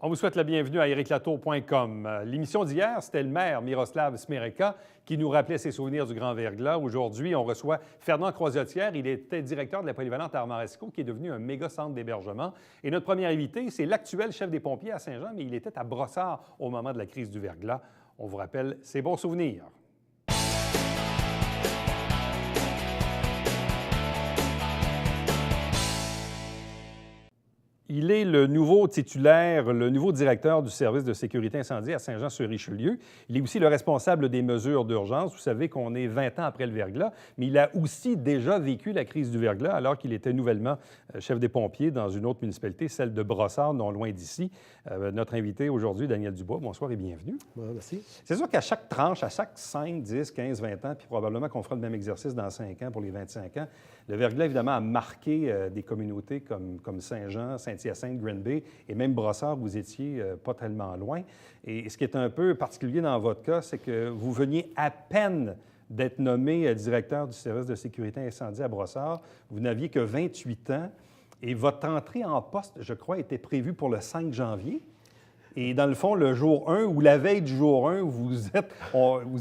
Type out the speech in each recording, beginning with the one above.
On vous souhaite la bienvenue à ericlatour.com. L'émission d'hier, c'était le maire Miroslav Smereka qui nous rappelait ses souvenirs du Grand Verglas. Aujourd'hui, on reçoit Fernand Croisetière. Il était directeur de la polyvalente Armaresco, qui est devenu un méga centre d'hébergement. Et notre premier invité, c'est l'actuel chef des pompiers à Saint-Jean, mais il était à Brossard au moment de la crise du verglas. On vous rappelle ses bons souvenirs. Il est le nouveau titulaire, le nouveau directeur du service de sécurité incendie à Saint-Jean-sur-Richelieu. Il est aussi le responsable des mesures d'urgence. Vous savez qu'on est 20 ans après le verglas, mais il a aussi déjà vécu la crise du verglas alors qu'il était nouvellement chef des pompiers dans une autre municipalité, celle de Brossard, non loin d'ici. Notre invité aujourd'hui, Daniel Dubois, bonsoir et bienvenue. Ouais, merci. C'est sûr qu'à chaque tranche, à chaque 5, 10, 15, 20 ans, puis probablement qu'on fera le même exercice dans 5 ans pour les 25 ans, le verglas, évidemment, a marqué des communautés comme Saint-Jean, Saint-Hyacinthe, Green Bay et même Brossard, vous étiez pas tellement loin. Et ce qui est un peu particulier dans votre cas, c'est que vous veniez à peine d'être nommé directeur du service de sécurité incendie à Brossard. Vous n'aviez que 28 ans et votre entrée en poste, je crois, était prévue pour le 5 janvier. Et dans le fond, le jour 1 ou la veille du jour 1, vous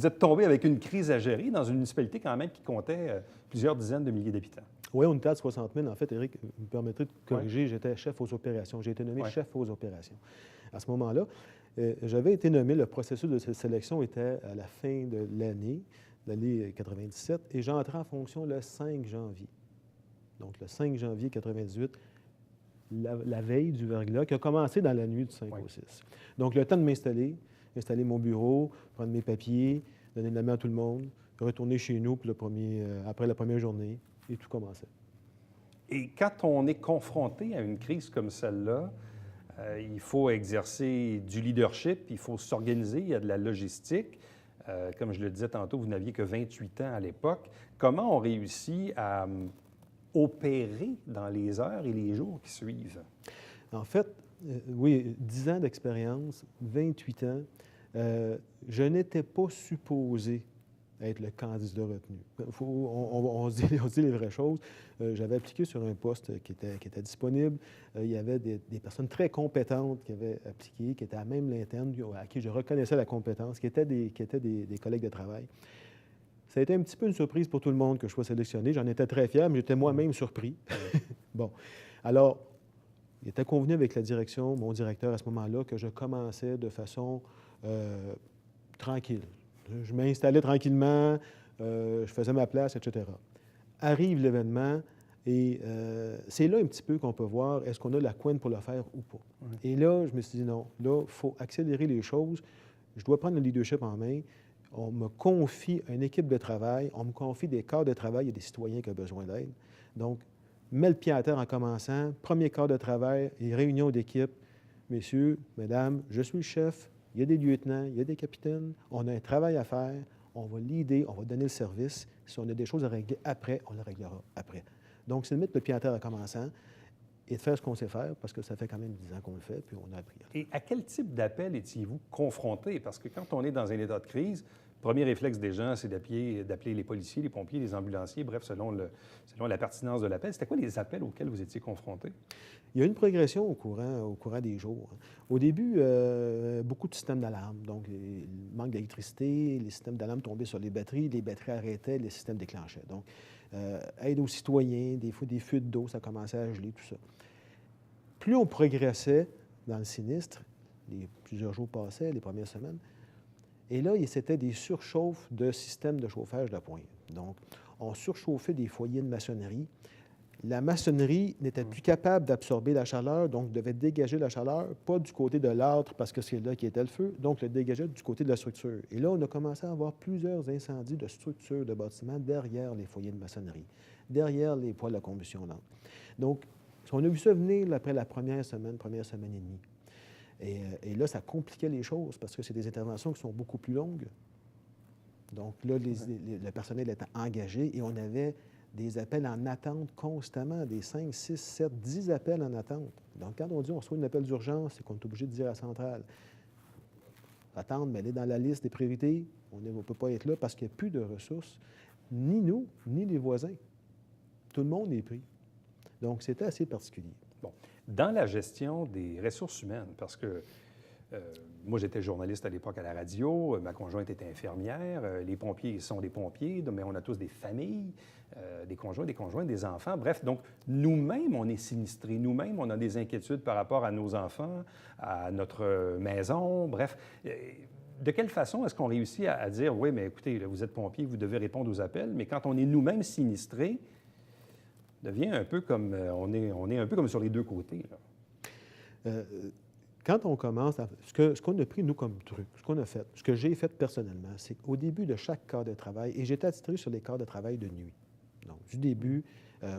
êtes tombé avec une crise à gérer dans une municipalité quand même qui comptait plusieurs dizaines de milliers d'habitants. Oui, on était à 60 000. En fait, Éric, vous me permettrez de corriger, j'étais chef aux opérations. J'ai été nommé chef aux opérations. À ce moment-là, j'avais été nommé, le processus de cette sélection était à la fin de l'année 97, et j'entrais en fonction le 5 janvier. Donc, le 5 janvier 98, la veille du verglas, qui a commencé dans la nuit du 5 au 6. Donc, le temps de m'installer, installer mon bureau, prendre mes papiers, donner de la main à tout le monde, retourner chez nous pour après la première journée, et tout commençait. Et quand on est confronté à une crise comme celle-là, il faut exercer du leadership, il faut s'organiser, il y a de la logistique. Comme je le disais tantôt, vous n'aviez que 28 ans à l'époque. Comment on réussit à opérer dans les heures et les jours qui suivent? En fait, oui, 10 ans d'expérience, 28 ans, je n'étais pas supposé être le candidat retenu. On se dit les vraies choses. J'avais appliqué sur un poste qui était disponible. Il y avait des personnes très compétentes qui avaient appliqué, qui étaient à même l'interne, à qui je reconnaissais la compétence, qui étaient des collègues de travail. Ça a été un petit peu une surprise pour tout le monde que je sois sélectionné. J'en étais très fier, mais j'étais moi-même surpris. Bon. Alors, il était convenu avec la direction, mon directeur à ce moment-là, que je commençais de façon tranquille. Je m'installais tranquillement, je faisais ma place, etc. Arrive l'événement et c'est là un petit peu qu'on peut voir est-ce qu'on a la couenne pour le faire ou pas. Et là, je me suis dit non, là, il faut accélérer les choses. Je dois prendre le leadership en main. On me confie une équipe de travail, on me confie des cadres de travail, il y a des citoyens qui ont besoin d'aide. Donc, mets le pied à terre en commençant, premier cadre de travail et réunion d'équipe. Messieurs, mesdames, je suis le chef, il y a des lieutenants, il y a des capitaines, on a un travail à faire, on va l'aider, on va donner le service. Si on a des choses à régler après, on les réglera après. Donc, c'est de mettre le pied à terre en commençant et de faire ce qu'on sait faire, parce que ça fait quand même 10 ans qu'on le fait, puis on a appris. Et à quel type d'appel étiez-vous confronté? Parce que quand on est dans un état de crise, le premier réflexe des gens, c'est d'appeler les policiers, les pompiers, les ambulanciers, bref, selon la pertinence de l'appel. C'était quoi les appels auxquels vous étiez confrontés? Il y a une progression au courant des jours. Au début, beaucoup de systèmes d'alarme. Donc, il manque d'électricité, les systèmes d'alarme tombaient sur les batteries arrêtaient, les systèmes déclenchaient. Donc, aide aux citoyens, des fois des fuites d'eau, ça commençait à geler, tout ça. Plus on progressait dans le sinistre, plusieurs jours passaient, les premières semaines, et là, c'était des surchauffes de systèmes de chauffage de pointe. Donc, on surchauffait des foyers de maçonnerie. La maçonnerie n'était plus capable d'absorber la chaleur, donc devait dégager la chaleur, pas du côté de l'âtre, parce que c'est là qui était le feu, donc le dégageait du côté de la structure. Et là, on a commencé à avoir plusieurs incendies de structures de bâtiments derrière les foyers de maçonnerie, derrière les poêles à combustion lente. Donc, on a vu ça venir après la première semaine et demie. Et là, ça compliquait les choses, parce que c'est des interventions qui sont beaucoup plus longues. Donc là, le personnel était engagé et on avait des appels en attente constamment, des 5, 6, 7, 10 appels en attente. Donc, quand on dit on reçoit un appel d'urgence, c'est qu'on est obligé de dire à la centrale, attendre, mais aller dans la liste des priorités, on ne peut pas être là parce qu'il n'y a plus de ressources, ni nous, ni les voisins. Tout le monde est pris. Donc, c'était assez particulier. Bon. Dans la gestion des ressources humaines, parce que moi, j'étais journaliste à l'époque à la radio, ma conjointe était infirmière, les pompiers sont des pompiers, mais on a tous des familles, des conjoints, des conjointes, des enfants. Bref, donc nous-mêmes, on est sinistrés. Nous-mêmes, on a des inquiétudes par rapport à nos enfants, à notre maison. Bref, de quelle façon est-ce qu'on réussit à dire, oui, mais écoutez, là, vous êtes pompier, vous devez répondre aux appels, mais quand on est nous-mêmes sinistrés, devient un peu comme, on est un peu comme sur les deux côtés, là. Quand on commence, ce qu'on a pris, nous, comme truc, ce qu'on a fait, ce que j'ai fait personnellement, c'est qu'au début de chaque quart de travail, et j'étais attitré sur les quarts de travail de nuit. Donc, du début,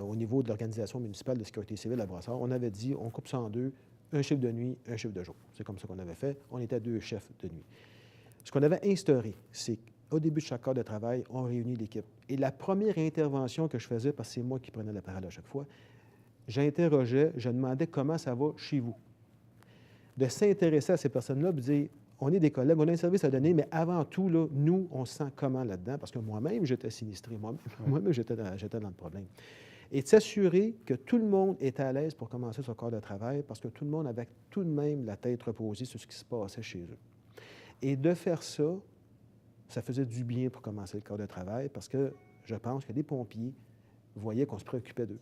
au niveau de l'Organisation municipale de sécurité civile à Brossard, on avait dit, on coupe ça en deux, un chiffre de nuit, un chiffre de jour. C'est comme ça qu'on avait fait. On était 2 chefs de nuit. Ce qu'on avait instauré, c'est qu'au début de chaque quart de travail, on réunit l'équipe. Et la première intervention que je faisais, parce que c'est moi qui prenais la parole à chaque fois, j'interrogeais, je demandais comment ça va chez vous. De s'intéresser à ces personnes-là, de dire, on est des collègues, on a un service à donner, mais avant tout, là, nous, on se sent comment là-dedans? Parce que moi-même, j'étais sinistré, moi-même, j'étais dans le problème. Et de s'assurer que tout le monde était à l'aise pour commencer son corps de travail, parce que tout le monde avait tout de même la tête reposée sur ce qui se passait chez eux. Et de faire ça, ça faisait du bien pour commencer le corps de travail, parce que je pense que les pompiers voyaient qu'on se préoccupait d'eux.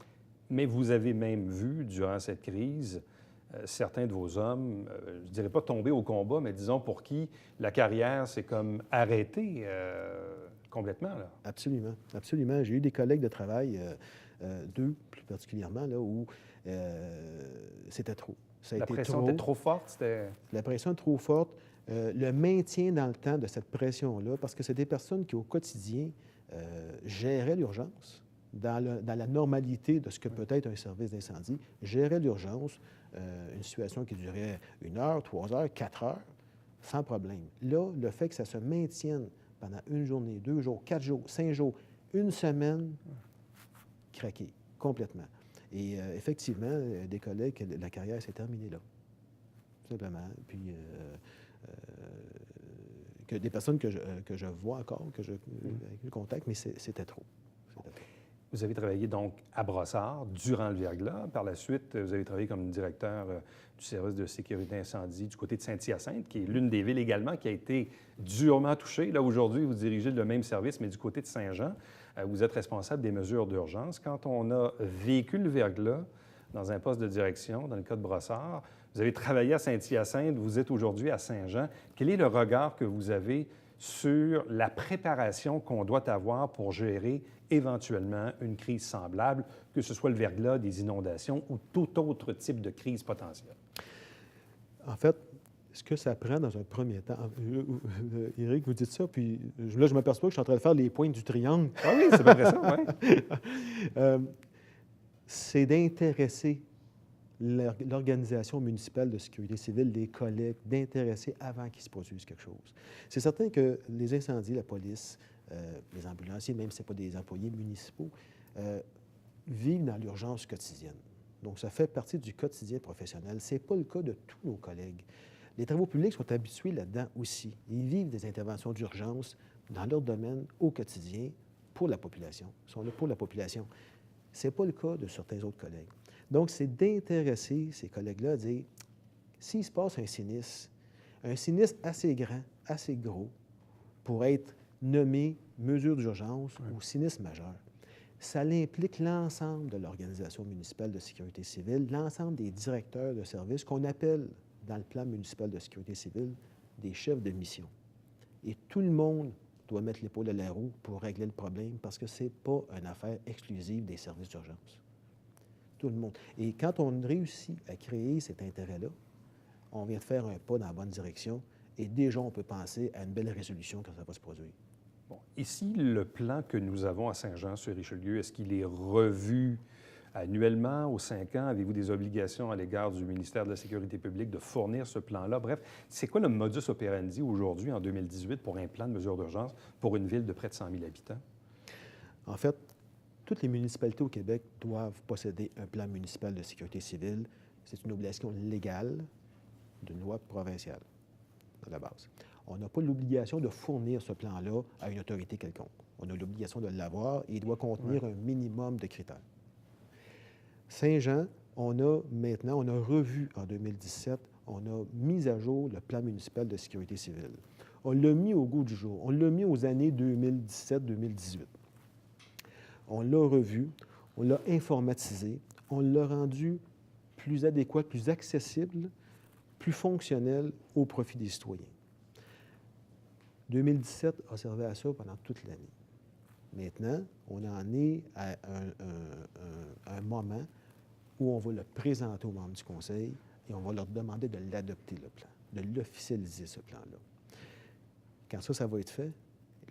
Mais vous avez même vu, durant cette crise, certains de vos hommes, je ne dirais pas tomber au combat, mais disons pour qui la carrière s'est comme arrêtée complètement, là. Absolument, absolument. J'ai eu des collègues de travail, 2 plus particulièrement, là, où c'était trop. Ça a La été pression trop. était trop forte, c'était... La pression est trop forte. Le maintien dans le temps de cette pression-là, parce que c'est des personnes qui, au quotidien, géraient l'urgence dans la normalité de ce que peut être un service d'incendie, géraient l'urgence, une situation qui durait 1 heure, 3 heures, 4 heures, sans problème. Là, le fait que ça se maintienne pendant 1 journée, 2 jours, 4 jours, 5 jours, 1 semaine, craqué complètement. Et effectivement, des collègues, la carrière s'est terminée là, tout simplement. Puis, que des personnes que je vois encore, que je contacte, mais c'était trop. Vous avez travaillé donc à Brossard durant le verglas. Par la suite, vous avez travaillé comme directeur du service de sécurité incendie du côté de Saint-Hyacinthe, qui est l'une des villes également qui a été durement touchée. Là, aujourd'hui, vous dirigez le même service, mais du côté de Saint-Jean. Vous êtes responsable des mesures d'urgence. Quand on a vécu le verglas dans un poste de direction, dans le cas de Brossard, vous avez travaillé à Saint-Hyacinthe, vous êtes aujourd'hui à Saint-Jean. Quel est le regard que vous avez sur la préparation qu'on doit avoir pour gérer éventuellement une crise semblable, que ce soit le verglas, des inondations ou tout autre type de crise potentielle? En fait, ce que ça prend dans un premier temps, Éric, vous dites ça, puis là, je m'aperçois que je suis en train de faire les pointes du triangle. Ah oui, c'est à peu près ça, oui. C'est d'intéresser l'organisation municipale de sécurité civile, les collègues, d'intéresser avant qu'il se produise quelque chose. C'est certain que les incendies, la police, les ambulanciers, même si ce n'est pas des employés municipaux, vivent dans l'urgence quotidienne. Donc, ça fait partie du quotidien professionnel. Ce n'est pas le cas de tous nos collègues. Les travaux publics sont habitués là-dedans aussi. Ils vivent des interventions d'urgence dans leur domaine au quotidien pour la population. Ils sont là pour la population. Ce n'est pas le cas de certains autres collègues. Donc, c'est d'intéresser ces collègues-là à dire, s'il se passe un sinistre assez grand, assez gros, pour être nommé mesure d'urgence ou sinistre majeur, ça implique l'ensemble de l'Organisation municipale de sécurité civile, l'ensemble des directeurs de services qu'on appelle, dans le plan municipal de sécurité civile, des chefs de mission. Et tout le monde doit mettre l'épaule à la roue pour régler le problème parce que ce n'est pas une affaire exclusive des services d'urgence. Tout le monde. Et quand on réussit à créer cet intérêt-là, on vient de faire un pas dans la bonne direction et déjà, on peut penser à une belle résolution quand ça va se produire. Bon. Ici, le plan que nous avons à Saint-Jean-sur-Richelieu, est-ce qu'il est revu annuellement, aux 5 ans? Avez-vous des obligations à l'égard du ministère de la Sécurité publique de fournir ce plan-là? Bref, c'est quoi le modus operandi aujourd'hui, en 2018, pour un plan de mesure d'urgence pour une ville de près de 100 000 habitants? En fait, toutes les municipalités au Québec doivent posséder un plan municipal de sécurité civile. C'est une obligation légale d'une loi provinciale, à la base. On n'a pas l'obligation de fournir ce plan-là à une autorité quelconque. On a l'obligation de l'avoir et il doit contenir un minimum de critères. Saint-Jean on a revu en 2017, on a mis à jour le plan municipal de sécurité civile. On l'a mis au goût du jour. On l'a mis aux années 2017-2018. On l'a revu, on l'a informatisé, on l'a rendu plus adéquat, plus accessible, plus fonctionnel au profit des citoyens. 2017 a servi à ça pendant toute l'année. Maintenant, on en est à un moment où on va le présenter aux membres du Conseil et on va leur demander de l'adopter, le plan, de l'officialiser, ce plan-là. Quand ça va être fait,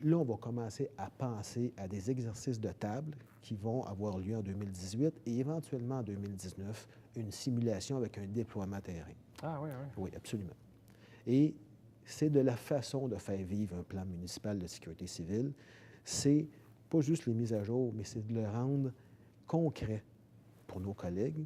là, on va commencer à penser à des exercices de table qui vont avoir lieu en 2018 et éventuellement en 2019, une simulation avec un déploiement terrain. Ah oui, oui. Oui, absolument. Et c'est de la façon de faire vivre un plan municipal de sécurité civile. C'est pas juste les mises à jour, mais c'est de le rendre concret pour nos collègues,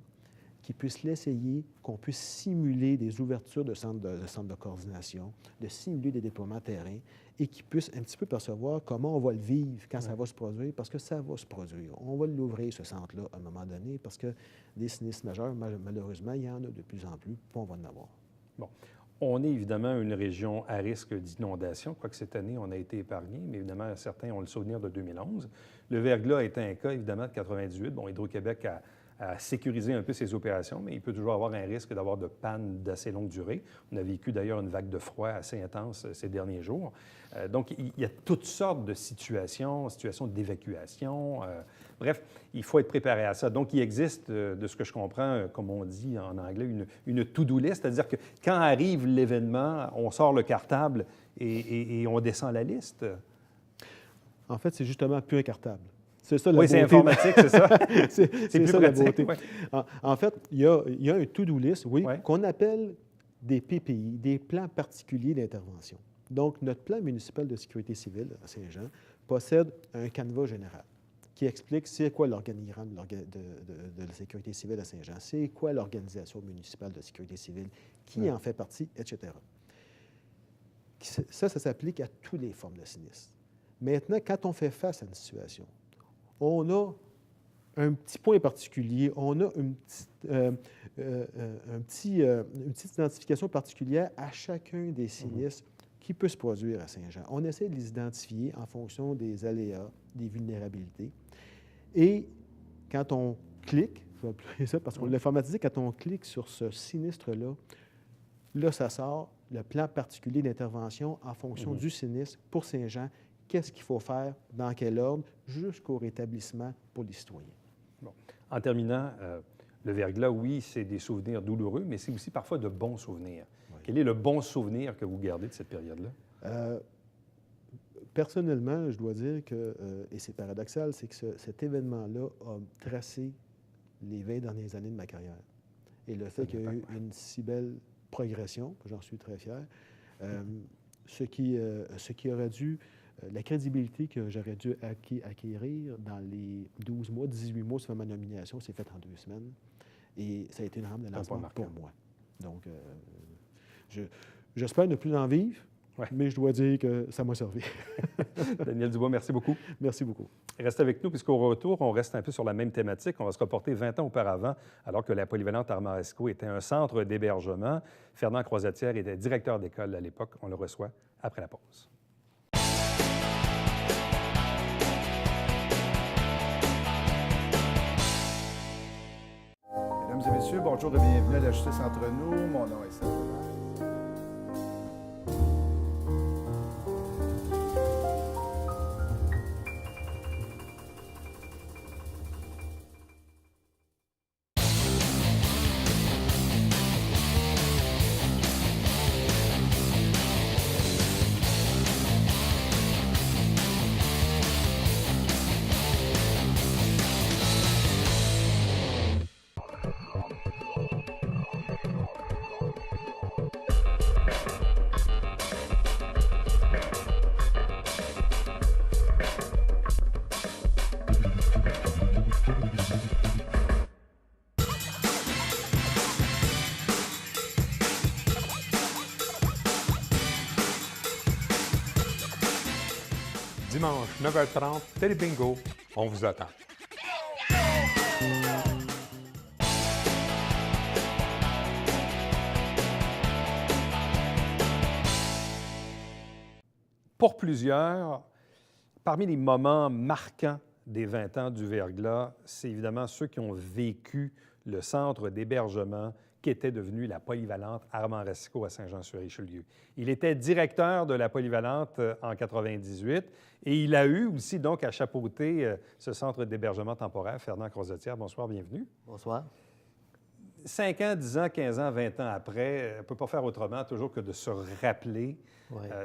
qui puissent l'essayer, qu'on puisse simuler des ouvertures de centres de coordination, de simuler des déploiements terrain et qui puissent un petit peu percevoir comment on va le vivre quand ça va se produire, parce que ça va se produire. On va l'ouvrir, ce centre-là, à un moment donné, parce que des sinistres majeurs, malheureusement, il y en a de plus en plus, puis on va en avoir. Bon. On est évidemment une région à risque d'inondation, quoique cette année, on a été épargné, mais évidemment, certains ont le souvenir de 2011. Le verglas a été un cas, évidemment, de 98. Bon, Hydro-Québec a sécuriser un peu ses opérations, mais il peut toujours avoir un risque d'avoir de panne d'assez longue durée. On a vécu d'ailleurs une vague de froid assez intense ces derniers jours. Donc, il y a toutes sortes de situations d'évacuation. Bref, il faut être préparé à ça. Donc, il existe, de ce que je comprends, comme on dit en anglais, une to-do list, c'est-à-dire que quand arrive l'événement, on sort le cartable et on descend la liste. En fait, c'est justement plus un cartable. C'est ça la beauté. Oui, c'est informatique, c'est ça. c'est plus ça pratique, la beauté. Ouais. En fait, il y a un to-do list, oui, ouais. qu'on appelle des PPI, des plans particuliers d'intervention. Donc, notre plan municipal de sécurité civile à Saint-Jean possède un canevas général qui explique c'est quoi l'organigramme de la sécurité civile à Saint-Jean, c'est quoi l'organisation municipale de sécurité civile, qui en fait partie, etc. Ça s'applique à toutes les formes de sinistres. Maintenant, quand on fait face à une situation, on a un petit point particulier, on a une petite identification particulière à chacun des sinistres qui peut se produire à Saint-Jean. On essaie de les identifier en fonction des aléas, des vulnérabilités. Et quand on clique, je vais appeler ça parce qu'on l'a informatisé, quand on clique sur ce sinistre-là, là, ça sort le plan particulier d'intervention en fonction du sinistre pour Saint-Jean. Qu'est-ce qu'il faut faire, dans quel ordre, jusqu'au rétablissement pour les citoyens. Bon. En terminant, le verglas, oui, c'est des souvenirs douloureux, mais c'est aussi parfois de bons souvenirs. Oui. Quel est le bon souvenir que vous gardez de cette période-là? Personnellement, je dois dire que, et c'est paradoxal, c'est que cet événement-là a tracé les 20 dernières années de ma carrière. Et le fait qu'il y a eu une si belle progression, j'en suis très fier, ce qui aurait dû... La crédibilité que j'aurais dû acquérir dans les 12 mois, 18 mois sur ma nomination, c'est fait en 2 semaines. Et ça a été une rampe de lancement pour moi. Donc, j'espère ne plus en vivre, mais je dois dire que ça m'a servi. Daniel Dubois, merci beaucoup. Merci beaucoup. Restez avec nous, puisqu'au retour, on reste un peu sur la même thématique. On va se reporter 20 ans auparavant, alors que la polyvalente Armaresco était un centre d'hébergement. Fernand Croisetière était directeur d'école à l'époque. On le reçoit après la pause. Mesdames et messieurs, bonjour et bienvenue à la Justice entre nous. Mon nom est Serge. Dimanche, 9h30, Télé Bingo, on vous attend. Pour plusieurs, parmi les moments marquants des 20 ans du Verglas, c'est évidemment ceux qui ont vécu le centre d'hébergement qui était devenu la polyvalente Armand-Racicot à Saint-Jean-sur-Richelieu. Il était directeur de la polyvalente en 98 et il a eu aussi donc à chapeauter ce centre d'hébergement temporaire. Fernand Croisetière, bonsoir, bienvenue. Bonsoir. 5 ans, 10 ans, 15 ans, 20 ans après, on ne peut pas faire autrement toujours que de se rappeler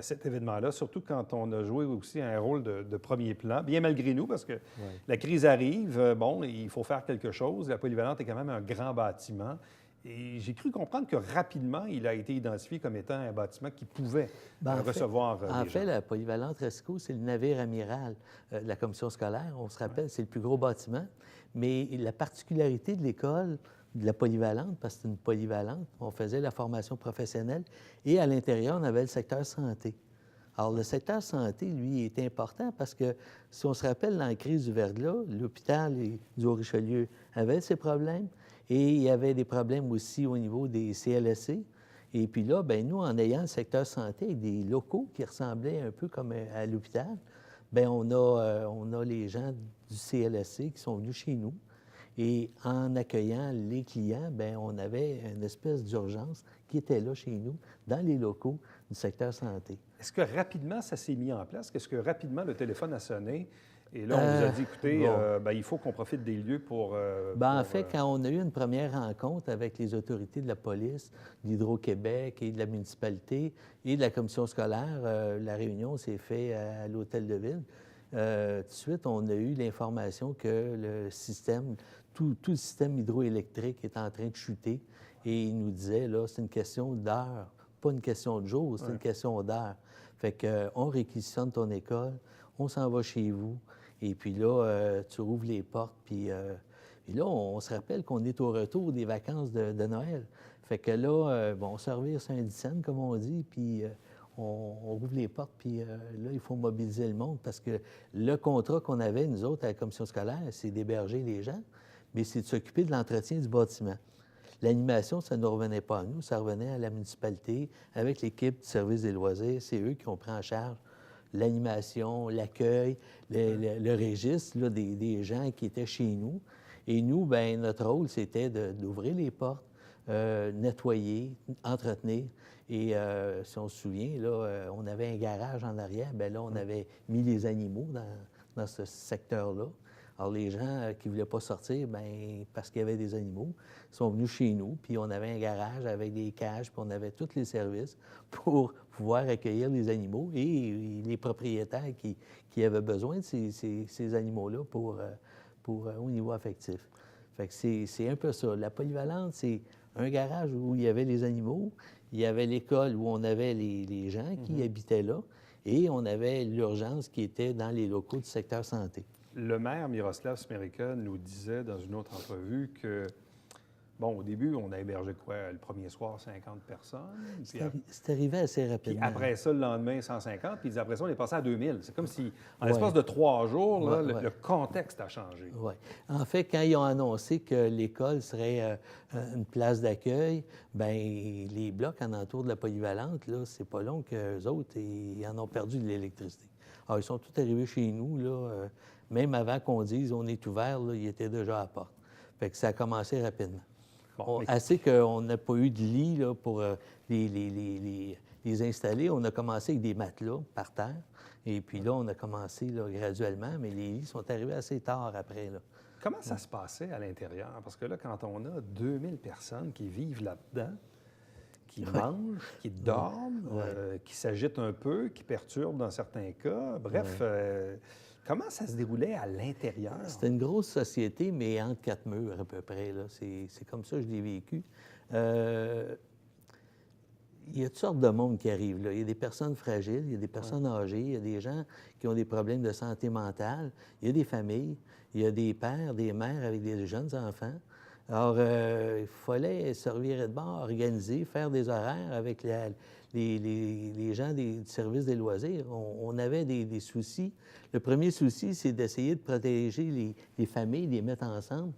cet événement-là, surtout quand on a joué aussi un rôle de premier plan, bien malgré nous, parce que la crise arrive, bon, il faut faire quelque chose. La polyvalente est quand même un grand bâtiment. Et j'ai cru comprendre que rapidement, il a été identifié comme étant un bâtiment qui pouvait recevoir des gens. En fait, la polyvalente Racicot, c'est le navire amiral de la commission scolaire. On se rappelle, c'est le plus gros bâtiment. Mais la particularité de l'école, de la polyvalente, parce que c'est une polyvalente, on faisait la formation professionnelle et à l'intérieur, on avait le secteur santé. Alors, le secteur santé, lui, est important parce que, si on se rappelle, dans la crise du Verglas, l'hôpital du Haut-Richelieu avait ses problèmes et il y avait des problèmes aussi au niveau des CLSC. Et puis là, bien, nous, en ayant le secteur santé avec des locaux qui ressemblaient un peu comme à l'hôpital, bien, on a les gens du CLSC qui sont venus chez nous. Et en accueillant les clients, bien, on avait une espèce d'urgence qui était là chez nous, dans les locaux du secteur santé. Est-ce que rapidement, ça s'est mis en place? Est-ce que rapidement, le téléphone a sonné? Et là, on vous a dit, écoutez, bien, il faut qu'on profite des lieux pour... En fait, quand on a eu une première rencontre avec les autorités de la police, d'Hydro-Québec et de la municipalité et de la commission scolaire, la réunion s'est faite à l'Hôtel de Ville. Tout de suite, on a eu l'information que le système, tout le système hydroélectrique est en train de chuter. Et il nous disait, là, c'est une question d'heure, pas une question de jour, c'est une question d'heure. Fait qu'on réquisitionne ton école, on s'en va chez vous, et puis là, tu rouvres les portes, puis là, on se rappelle qu'on est au retour des vacances de Noël. Fait que là, on se revire Saint-Dicenne, comme on dit, puis... on rouvre les portes, puis là, il faut mobiliser le monde parce que le contrat qu'on avait, nous autres, à la commission scolaire, c'est d'héberger les gens, mais c'est de s'occuper de l'entretien du bâtiment. L'animation, ça ne nous revenait pas à nous, ça revenait à la municipalité, avec l'équipe du service des loisirs. C'est eux qui ont pris en charge l'animation, l'accueil, le registre là, des gens qui étaient chez nous. Et nous, bien, notre rôle, c'était d'ouvrir les portes, nettoyer, entretenir. Et si on se souvient, là, on avait un garage en arrière. Bien là, on avait mis les animaux dans ce secteur-là. Alors, les gens qui ne voulaient pas sortir, bien, parce qu'il y avait des animaux, sont venus chez nous. Puis on avait un garage avec des cages, puis on avait tous les services pour pouvoir accueillir les animaux et les propriétaires qui avaient besoin de ces animaux-là pour au niveau affectif. Fait que c'est un peu ça. La polyvalente, c'est un garage où il y avait les animaux, il y avait l'école où on avait les gens qui habitaient là, et on avait l'urgence qui était dans les locaux du secteur santé. Le maire Miroslav Smerica nous disait dans une autre entrevue que, bon, au début, on a hébergé quoi, le premier soir, 50 personnes? C'est arrivé assez rapidement. Puis après ça, le lendemain, 150, puis après ça, on est passé à 2000. C'est comme si, en l'espace de 3 jours, là, le contexte a changé. Oui. En fait, quand ils ont annoncé que l'école serait une place d'accueil, bien, les blocs en entour de la polyvalente, là, c'est pas long qu'eux autres, ils en ont perdu de l'électricité. Alors, ils sont tous arrivés chez nous, là, même avant qu'on dise on est ouvert, là, ils étaient déjà à la porte. Fait que ça a commencé rapidement. Bon, assez qu'on n'a pas eu de lit là, pour les installer. On a commencé avec des matelas par terre. Et puis là, on a commencé là, graduellement, mais les lits sont arrivés assez tard après. Là. Comment ça se passait à l'intérieur? Parce que là, quand on a 2000 personnes qui vivent là-dedans, qui mangent, qui dorment, qui s'agitent un peu, qui perturbent dans certains cas, bref... Comment ça se déroulait à l'intérieur? C'était une grosse société, mais entre 4 murs à peu près. Là. C'est comme ça que je l'ai vécu. Il y a toutes sortes de monde qui arrivent là. Il y a des personnes fragiles, il y a des personnes âgées, il y a des gens qui ont des problèmes de santé mentale, il y a des familles, il y a des pères, des mères avec des jeunes enfants. Alors, il fallait se revirer de bord, organiser, faire des horaires avec les gens du service des loisirs. On avait des soucis. Le premier souci, c'est d'essayer de protéger les familles, les mettre ensemble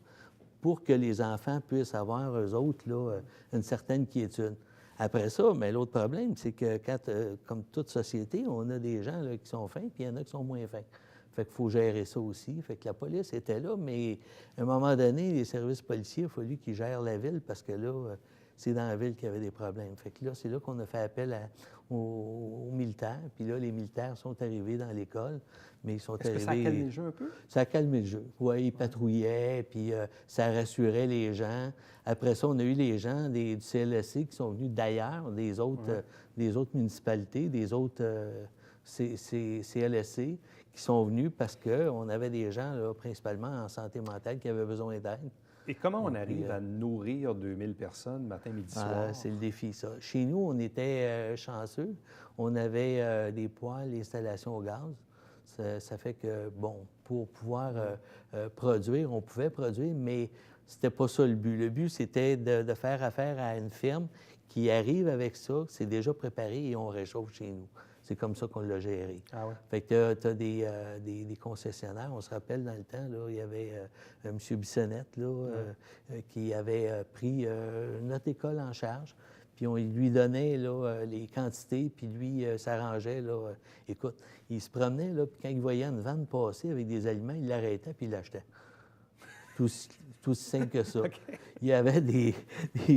pour que les enfants puissent avoir, eux autres, là, une certaine quiétude. Après ça, mais l'autre problème, c'est que quand, comme toute société, on a des gens là, qui sont fins, puis il y en a qui sont moins fins. Fait qu'il faut gérer ça aussi. Fait que la police était là, mais à un moment donné, les services policiers, il a fallu qu'ils gèrent la ville parce que là, c'est dans la ville qu'il y avait des problèmes. Fait que là, c'est là qu'on a fait appel aux militaires. Puis là, les militaires sont arrivés dans l'école, mais ils sont Est-ce arrivés... que ça a calmé le jeu un peu? Ça a calmé le jeu. Oui, ils patrouillaient, puis ça rassurait les gens. Après ça, on a eu les gens du CLSC qui sont venus d'ailleurs, des autres municipalités, des autres CLSC, qui sont venus parce qu'on avait des gens, là, principalement en santé mentale, qui avaient besoin d'aide. Et comment on arrive à nourrir 2000 personnes matin, midi, soir? C'est le défi, ça. Chez nous, on était chanceux. On avait des poêles, l'installation au gaz. Ça fait que, bon, pour pouvoir produire, on pouvait produire, mais c'était pas ça le but. Le but, c'était de faire affaire à une firme qui arrive avec ça, c'est déjà préparé et on réchauffe chez nous. C'est comme ça qu'on l'a géré. Ah ouais. Fait que tu as des concessionnaires. On se rappelle, dans le temps, là, il y avait M. Bissonnette là, qui avait pris notre école en charge. Puis on lui donnait là, les quantités, puis lui s'arrangeait. Là, écoute, il se promenait, là, puis quand il voyait une vanne passer avec des aliments, il l'arrêtait, puis il l'achetait. Tout aussi simple que ça. OK. Il y avait des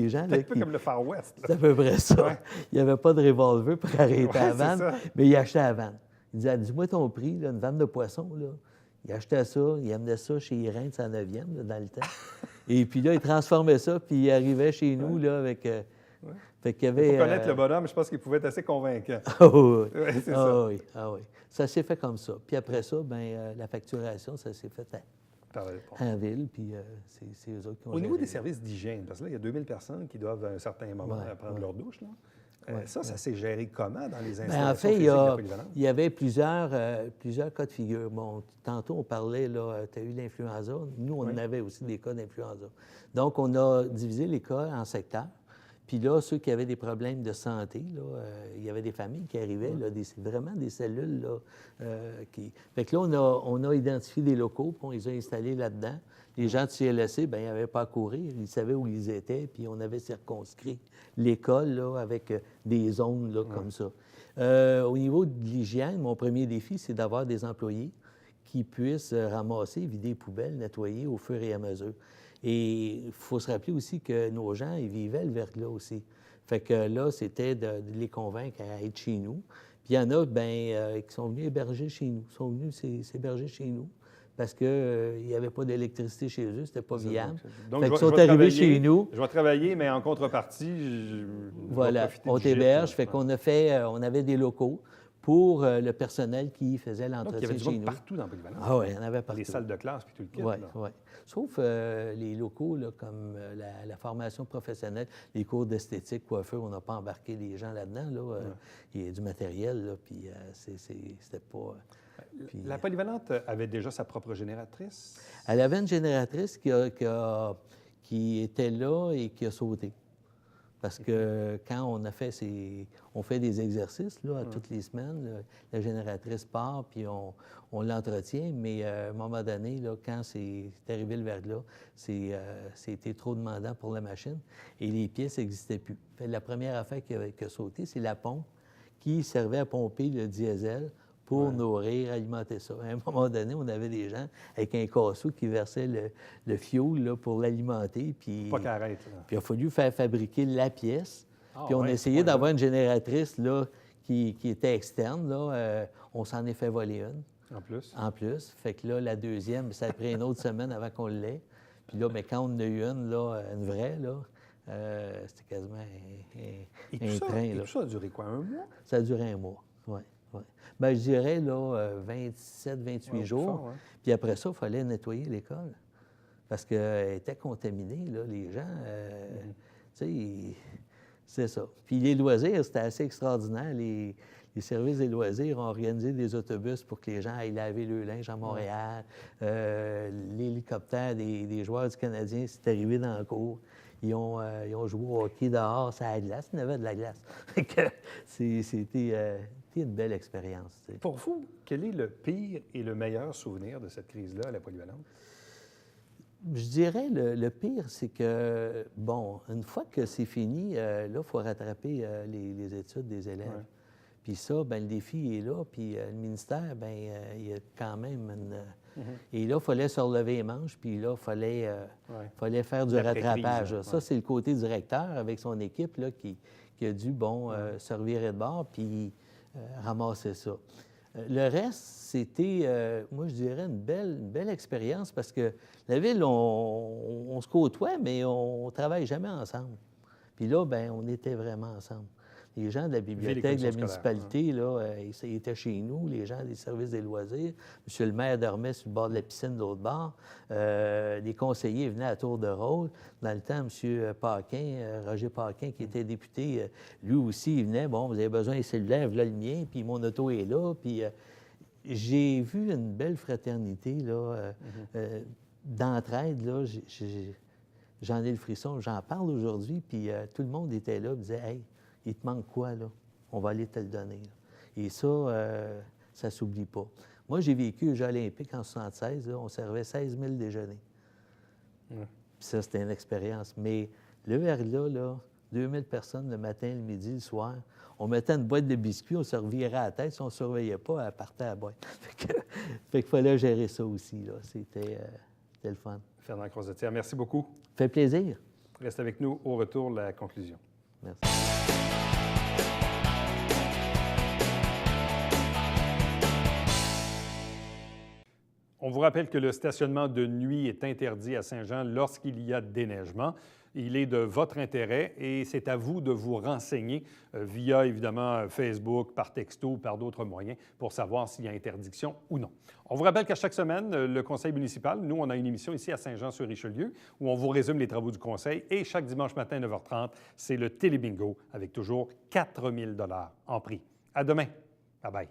gens... C'est là, un peu comme le Far West. C'est à peu près ça. Ouais. Il n'y avait pas de revolver pour arrêter Ouais, la c'est vanne, ça. mais il achetait la vanne. Il disait, dis-moi ton prix, là, une vanne de poisson. Là. Il achetait ça, il amenait ça chez Irène de sa 9e, là, dans le temps. Et puis là, il transformait ça, puis il arrivait chez nous là, avec... Fait qu'il y avait... Pour connaître le bonhomme, je pense qu'il pouvait être assez convaincant. Ah oui, Ouais, c'est ah ça. oui, ah oui. Ça s'est fait comme ça. Puis après ça, ben la facturation, ça s'est fait en ville, puis c'est eux autres qui ont Au niveau géré. des services d'hygiène, parce que là, il y a 2000 personnes qui doivent à un certain moment prendre leur douche. Là. Ça s'est géré comment dans les installations En fait, physiques de la polyvalente? il y avait plusieurs cas de figure. Bon, tantôt, on parlait, là, tu as eu l'influenza. Nous, on avait aussi des cas d'influenza. Donc, on a divisé les cas en secteurs. Puis là, ceux qui avaient des problèmes de santé, là, il y avait des familles qui arrivaient, là, vraiment des cellules. Là, Fait que là, on a identifié des locaux, puis on les a installés là-dedans. Les gens de CLSC, bien, ils n'avaient pas à courir, ils savaient où ils étaient, puis on avait circonscrit l'école là, avec des zones là, comme ça. Au niveau de l'hygiène, mon premier défi, c'est d'avoir des employés qui puissent ramasser, vider les poubelles, nettoyer au fur et à mesure. Et il faut se rappeler aussi que nos gens, ils vivaient le verglas aussi. Fait que là, c'était de les convaincre à être chez nous. Puis il y en a, bien, qui sont venus héberger chez nous. Ils sont venus s'héberger chez nous parce qu'il n'y avait pas d'électricité chez eux, c'était pas viable. Donc, fait qu'ils je sont vais arrivés travailler- chez nous. Je vais travailler, mais en contrepartie, je vais Voilà, profiter on du gîte, t'héberge. là. Fait qu'on a fait, on avait des locaux pour le personnel qui faisait Donc, il y l'entretien avait du chez monde nous. partout dans Polyvalente. Ah oui, il y en avait partout. Les salles de classe, puis tout le kit. Oui, là. oui. Sauf les locaux, là, comme la formation professionnelle, les cours d'esthétique, coiffeur, on n'a pas embarqué les gens là-dedans. Là, il y a du matériel, là, puis c'était pas... puis, La Polyvalente avait déjà sa propre génératrice. elle avait une génératrice qui était là et qui a sauté. Parce que quand on a fait on fait des exercices là, à toutes les semaines, la génératrice part, puis on l'entretient, mais à un moment donné, là, quand c'est arrivé le verglas, c'était trop demandant pour la machine et les pièces n'existaient plus. Fait, la première affaire qui a sauté, c'est la pompe qui servait à pomper le diesel pour nourrir, alimenter ça. À un moment donné, on avait des gens avec un casseau qui versait le fioul là, pour l'alimenter. Puis Pas qu'elle arrête. Là. il a fallu faire fabriquer la pièce. Puis on a ouais, essayé ouais, d'avoir une génératrice là, qui était externe. Là. On s'en est fait voler une, En plus. en plus. Fait que là, la deuxième, ça a pris une autre semaine avant qu'on l'ait. Puis là, mais quand on en a eu une, là, une vraie, là, c'était quasiment Et un tout, train. et Là. tout ça a duré quoi, un mois? Ça a duré un mois, oui. Ouais. Bien, je dirais, là, 27, 28 Ouais, jours. fort, hein? Puis après ça, il fallait nettoyer l'école. Parce qu'elle était contaminée, là, les gens. Tu sais, c'est ça. Puis les loisirs, c'était assez extraordinaire. Les services des loisirs ont organisé des autobus pour que les gens aillent laver le linge à Montréal. L'hélicoptère des joueurs du Canadien, c'est arrivé dans le cours. Ils ont joué au hockey dehors, ça a de la glace. Il y en avait de la glace. Fait que c'était une belle expérience. Tu sais. Pour vous, quel est le pire et le meilleur souvenir de cette crise-là à la Polyvalente? Je dirais, le pire, c'est que, bon, une fois que c'est fini, là, il faut rattraper les études des élèves. Ouais. Puis ça, bien, le défi est là, puis le ministère, bien, il y a quand même une... Et là, il fallait se relever les manches, puis là, il fallait faire du L'après-crise, rattrapage. ouais. Ça, c'est le côté directeur avec son équipe, là, qui a dû, bon, se revirer de bord, puis ramasser ça. Le reste, c'était, moi, je dirais, une belle expérience parce que la ville, on se côtoie, mais on ne travaille jamais ensemble. Puis là, bien, on était vraiment ensemble. Les gens de la bibliothèque, de la municipalité, là, ils étaient chez nous, les gens des services des loisirs. Monsieur le maire dormait sur le bord de la piscine de l'autre bord. Les conseillers venaient à tour de rôle. Dans le temps, M. Paquin, Roger Paquin, qui était député, lui aussi, il venait. Bon, vous avez besoin des cellulaires, voilà le mien, puis mon auto est là. Puis j'ai vu une belle fraternité, là, d'entraide, là. J'en ai le frisson. J'en parle aujourd'hui, puis tout le monde était là, me disait « Hey, il te manque quoi, là? On va aller te le donner. » Et ça, ça ne s'oublie pas. Moi, j'ai vécu aux Jeux olympiques en 1976. Là, on servait 16 000 déjeuners. Puis ça, c'était une expérience. Mais le verglas, là, 2000 personnes le matin, le midi, le soir. On mettait une boîte de biscuits, on se revirait à la tête. Si on ne surveillait pas, elle partait à la boîte. Fait qu'il fallait gérer ça aussi, là. C'était le fun. Fernand Croisetière, merci beaucoup. Ça fait plaisir. Reste avec nous. Au retour, la conclusion. Merci. On vous rappelle que le stationnement de nuit est interdit à Saint-Jean lorsqu'il y a déneigement. Il est de votre intérêt et c'est à vous de vous renseigner via, évidemment, Facebook, par texto ou par d'autres moyens pour savoir s'il y a interdiction ou non. On vous rappelle qu'à chaque semaine, le conseil municipal, nous, on a une émission ici à Saint-Jean-sur-Richelieu où on vous résume les travaux du conseil et chaque dimanche matin, 9h30, c'est le Télébingo avec toujours 4 000 $ en prix. À demain. Bye-bye.